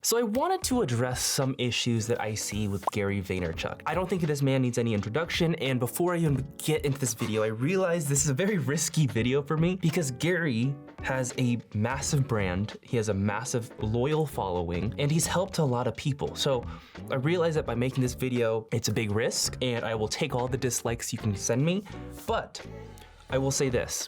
So I wanted to address some issues that I see with Gary Vaynerchuk. I don't think this man needs any introduction, and before I even get into this video, I realize this is a very risky video for me because Gary has a massive brand, he has a massive loyal following, and he's helped a lot of people. So I realize that by making this video, it's a big risk, and I will take all the dislikes you can send me, but I will say this.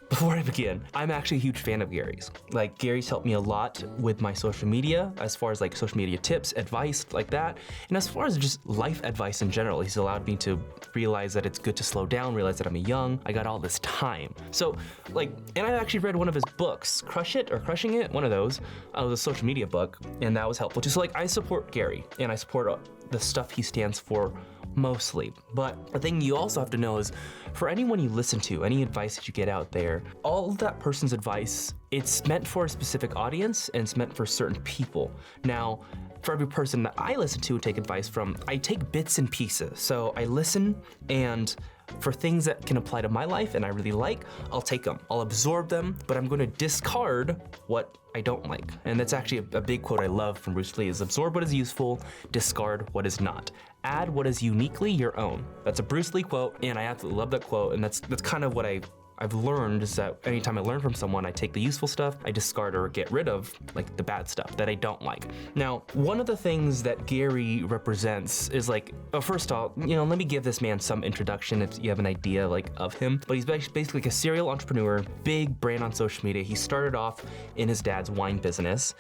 Before I begin, I'm actually a huge fan of Gary's. Like, Gary's helped me a lot with my social media, as far as like social media tips, advice, like that. And as far as just life advice in general, he's allowed me to realize that it's good to slow down, realize that I'm young, I got all this time. So like, and I actually read one of his books, Crush It or Crushing It, one of those. It was a social media book, and that was helpful too. So like, I support Gary, and I support the stuff he stands for mostly. But the thing you also have to know is, for anyone you listen to, any advice that you get out there, all of that person's advice, it's meant for a specific audience and it's meant for certain people. Now, for every person that I listen to and take advice from, I take bits and pieces. So I listen, and for things that can apply to my life and I really like, I'll take them. I'll absorb them, but I'm gonna discard what I don't like. And that's actually a big quote I love from Bruce Lee, is absorb what is useful, discard what is not. Add what is uniquely your own. That's a Bruce Lee quote, and I absolutely love that quote, and that's kind of what I've learned, is that anytime I learn from someone, I take the useful stuff, I discard or get rid of like the bad stuff that I don't like. Now, one of the things that Gary represents is like, first off, let me give this man some introduction if you have an idea like of him, but he's basically like a serial entrepreneur, big brand on social media. He started off in his dad's wine business.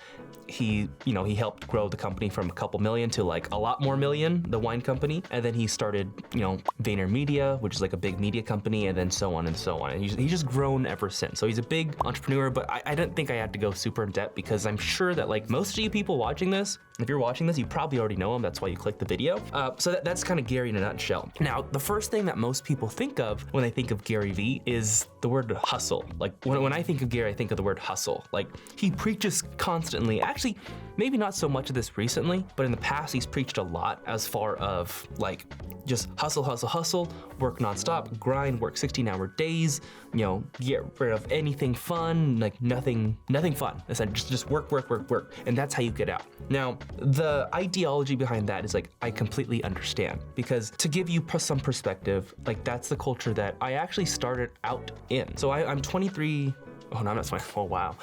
He helped grow the company from a couple million to like a lot more million, the wine company. And then he started, VaynerMedia, which is like a big media company, and then so on and so on. And he's just grown ever since. So he's a big entrepreneur, but I didn't think I had to go super in depth because I'm sure that like most of you people watching this, if you're watching this, you probably already know him. That's why you clicked the video. So that's kind of Gary in a nutshell. Now, the first thing that most people think of when they think of Gary Vee is the word hustle. Like when I think of Gary, I think of the word hustle. Like, he preaches constantly. Actually, maybe not so much of this recently, but in the past he's preached a lot as far of like, just hustle, hustle, hustle, work nonstop, grind, work 16-hour days, get rid of anything fun, like nothing fun. Essentially, just work, work, work, work. And that's how you get out. Now, the ideology behind that is like, I completely understand, because to give you some perspective, like that's the culture that I actually started out in. So I'm 23. Oh no, I'm not 20. Oh wow.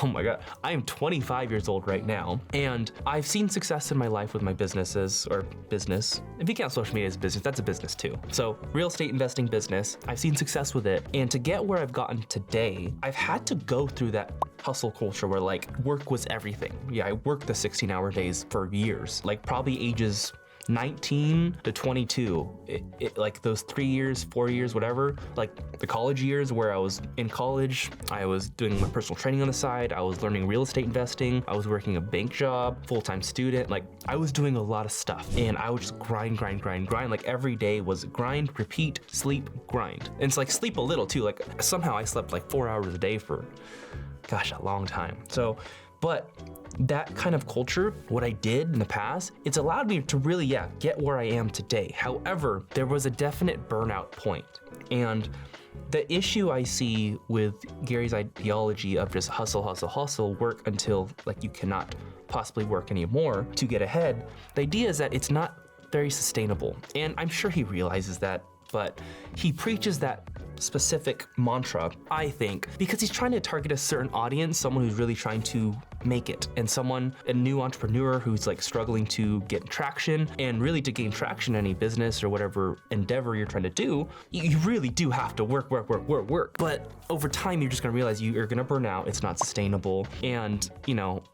Oh my God. I am 25 years old right now, and I've seen success in my life with my businesses, or business. If you count social media as a business, that's a business too. So real estate investing business, I've seen success with it. And to get where I've gotten today, I've had to go through that hustle culture where like work was everything. Yeah, I worked the 16-hour days for years, like probably ages 19 to 22, like those 3 years, 4 years, whatever, like the college years where I was in college, I was doing my personal training on the side, I was learning real estate investing, I was working a bank job, full-time student, like I was doing a lot of stuff, and I would just grind, like every day was grind, repeat, sleep, grind. And it's like sleep a little too, like somehow I slept like 4 hours a day for, gosh, a long time. So, but that kind of culture, what I did in the past, it's allowed me to really, get where I am today. However, there was a definite burnout point. And the issue I see with Gary's ideology of just hustle, hustle, hustle, work until like you cannot possibly work anymore to get ahead, the idea is that it's not very sustainable. And I'm sure he realizes that, but he preaches that specific mantra, I think, because he's trying to target a certain audience, someone who's really trying to make it, and a new entrepreneur who's like struggling to get traction. And really, to gain traction in any business or whatever endeavor you're trying to do, you really do have to work. But over time, you're just gonna realize you're gonna burn out, it's not sustainable. And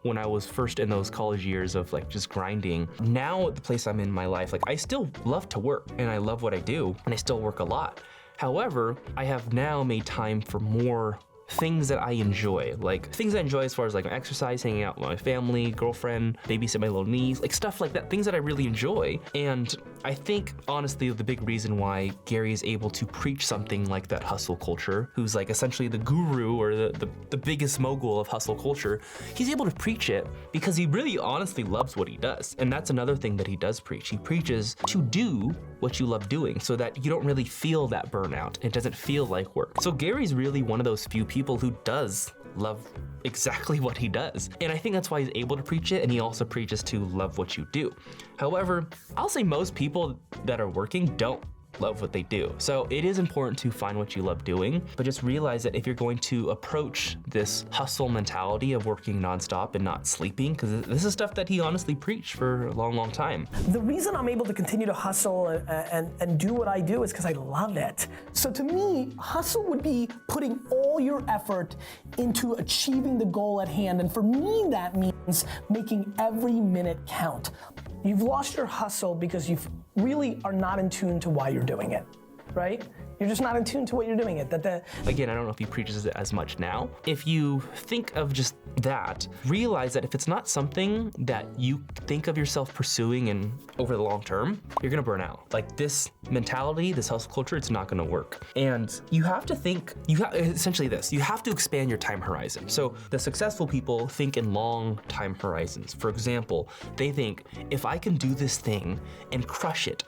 when I was first in those college years of like just grinding, now the place I'm in my life, like I still love to work and I love what I do and I still work a lot. However, I have now made time for more things that I enjoy, like things I enjoy as far as like exercise, hanging out with my family, girlfriend, babysit my little niece, like stuff like that, things that I really enjoy. And I think honestly the big reason why Gary is able to preach something like that hustle culture, who's like essentially the guru or the biggest mogul of hustle culture, he's able to preach it because he really honestly loves what he does. And that's another thing that he does preach. He preaches to do what you love doing so that you don't really feel that burnout. It doesn't feel like work. So Gary's really one of those few people who does love exactly what he does. And I think that's why he's able to preach it, and he also preaches to love what you do. However, I'll say most people that are working don't love what they do. So it is important to find what you love doing, but just realize that if you're going to approach this hustle mentality of working nonstop and not sleeping, because this is stuff that he honestly preached for a long, long time. The reason I'm able to continue to hustle and do what I do is because I love it. So to me, hustle would be putting all your effort into achieving the goal at hand. And for me, that means making every minute count. You've lost your hustle because you really are not in tune to why you're doing it, right? You're just not in tune to what you're doing it. Again, I don't know if he preaches it as much now. If you think of just that, realize that if it's not something that you think of yourself pursuing and over the long term, you're gonna burn out. Like this mentality, this hustle culture, it's not gonna work. And you have to think, essentially this, you have to expand your time horizon. So the successful people think in long time horizons. For example, they think, if I can do this thing and crush it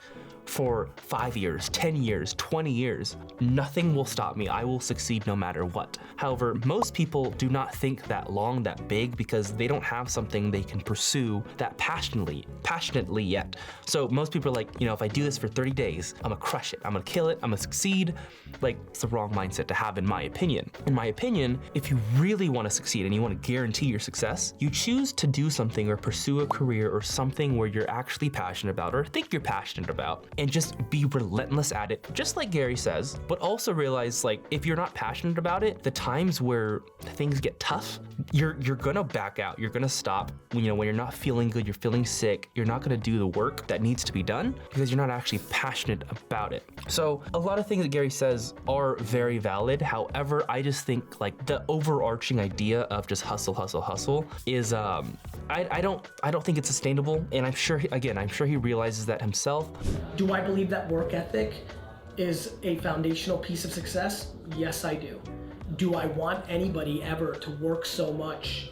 for 5 years, 10 years, 20 years, nothing will stop me. I will succeed no matter what. However, most people do not think that long, that big, because they don't have something they can pursue that passionately yet. So most people are like, if I do this for 30 days, I'm gonna crush it. I'm gonna kill it. I'm gonna succeed. Like, it's the wrong mindset to have, in my opinion. In my opinion, if you really wanna succeed and you wanna guarantee your success, you choose to do something or pursue a career or something where you're actually passionate about or think you're passionate about, and just be relentless at it, just like Gary says, but also realize, like, if you're not passionate about it, the times where things get tough, you're gonna back out, you're gonna stop. When you're not feeling good, you're feeling sick, you're not gonna do the work that needs to be done because you're not actually passionate about it. So a lot of things that Gary says are very valid. However, I just think like the overarching idea of just hustle is I don't think it's sustainable, and I'm sure he realizes that himself. Do I believe that work ethic is a foundational piece of success? Yes, I do. Do I want anybody ever to work so much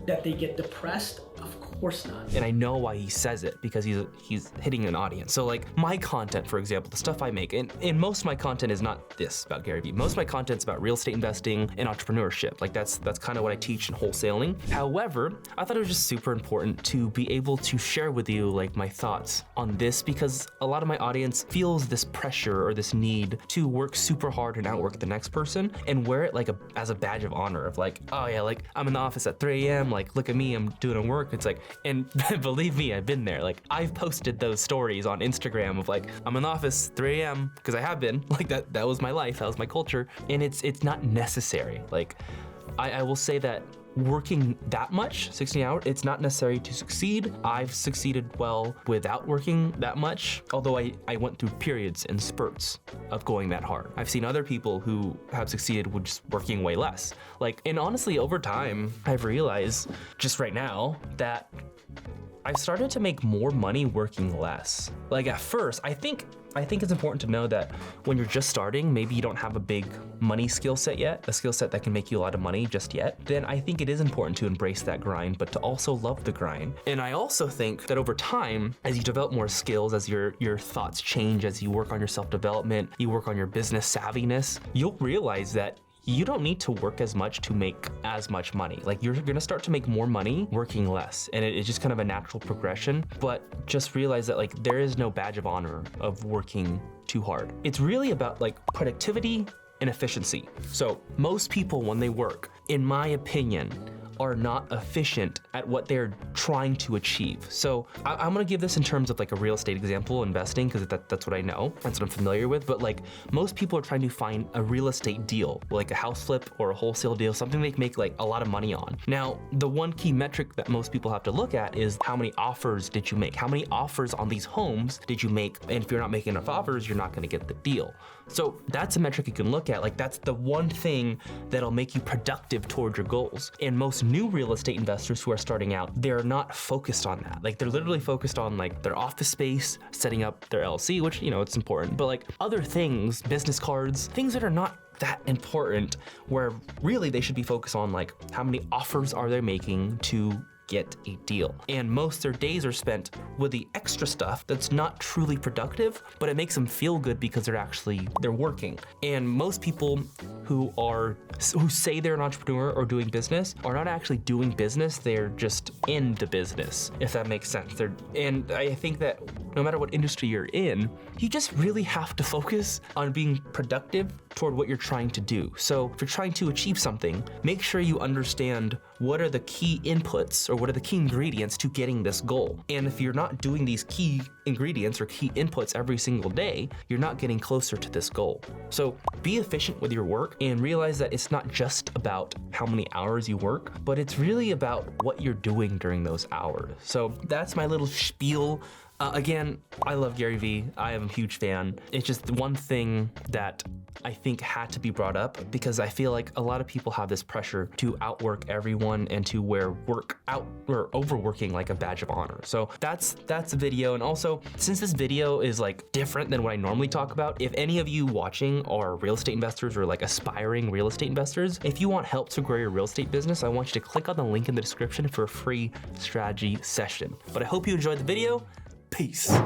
that they get depressed? Of course not. And I know why he says it, because he's hitting an audience. So like my content, for example, the stuff I make, and most of my content is not this about Gary Vee. Most of my content's about real estate investing and entrepreneurship. Like that's kind of what I teach in wholesaling. However, I thought it was just super important to be able to share with you like my thoughts on this, because a lot of my audience feels this pressure or this need to work super hard and outwork the next person and wear it like as a badge of honor of like, oh yeah, like I'm in the office at 3 a.m. Like look at me, I'm doing work. It's like, and believe me, I've been there. Like I've posted those stories on Instagram of like, I'm in the office 3 a.m. because I have been like that was my life, that was my culture. And it's not necessary. Like I will say that working that much, 16 hours, it's not necessary to succeed. I've succeeded well without working that much, although I went through periods and spurts of going that hard. I've seen other people who have succeeded with just working way less. Like, and honestly, over time, I've realized just right now that I've started to make more money working less. Like at first, I think it's important to know that when you're just starting, maybe you don't have a big money skill set yet, a skill set that can make you a lot of money just yet, then I think it is important to embrace that grind, but to also love the grind. And I also think that over time, as you develop more skills, as your thoughts change, as you work on your self-development, you work on your business savviness, you'll realize that you don't need to work as much to make as much money. Like you're gonna start to make more money working less, and it's just kind of a natural progression. But just realize that like there is no badge of honor of working too hard. It's really about like productivity and efficiency. So most people when they work, in my opinion, are not efficient at what they're trying to achieve. So I'm gonna give this in terms of like a real estate example, investing, because that's what I know, that's what I'm familiar with. But like most people are trying to find a real estate deal, like a house flip or a wholesale deal, something they can make like a lot of money on. Now, the one key metric that most people have to look at is how many offers did you make? How many offers on these homes did you make? And if you're not making enough offers, you're not gonna get the deal. So that's a metric you can look at. Like that's the one thing that'll make you productive toward your goals. And most new real estate investors who are starting out, they're not focused on that. Like they're literally focused on like their office space, setting up their LLC, which, it's important, but like other things, business cards, things that are not that important, where really they should be focused on like how many offers are they making to get a deal. And most of their days are spent with the extra stuff that's not truly productive, but it makes them feel good because they're working. And most people who say they're an entrepreneur or doing business are not actually doing business, they're just in the business, if that makes sense. And I think that no matter what industry you're in, you just really have to focus on being productive toward what you're trying to do. So if you're trying to achieve something, make sure you understand what are the key inputs or what are the key ingredients to getting this goal. And if you're not doing these key ingredients or key inputs every single day, you're not getting closer to this goal. So be efficient with your work and realize that it's not just about how many hours you work, but it's really about what you're doing during those hours. So that's my little spiel. Again, I love Gary Vee. I am a huge fan. It's just one thing that I think had to be brought up because I feel like a lot of people have this pressure to outwork everyone and to wear work out or overworking like a badge of honor. So that's the video. And also, since this video is like different than what I normally talk about, if any of you watching are real estate investors or like aspiring real estate investors, if you want help to grow your real estate business, I want you to click on the link in the description for a free strategy session. But I hope you enjoyed the video. Peace.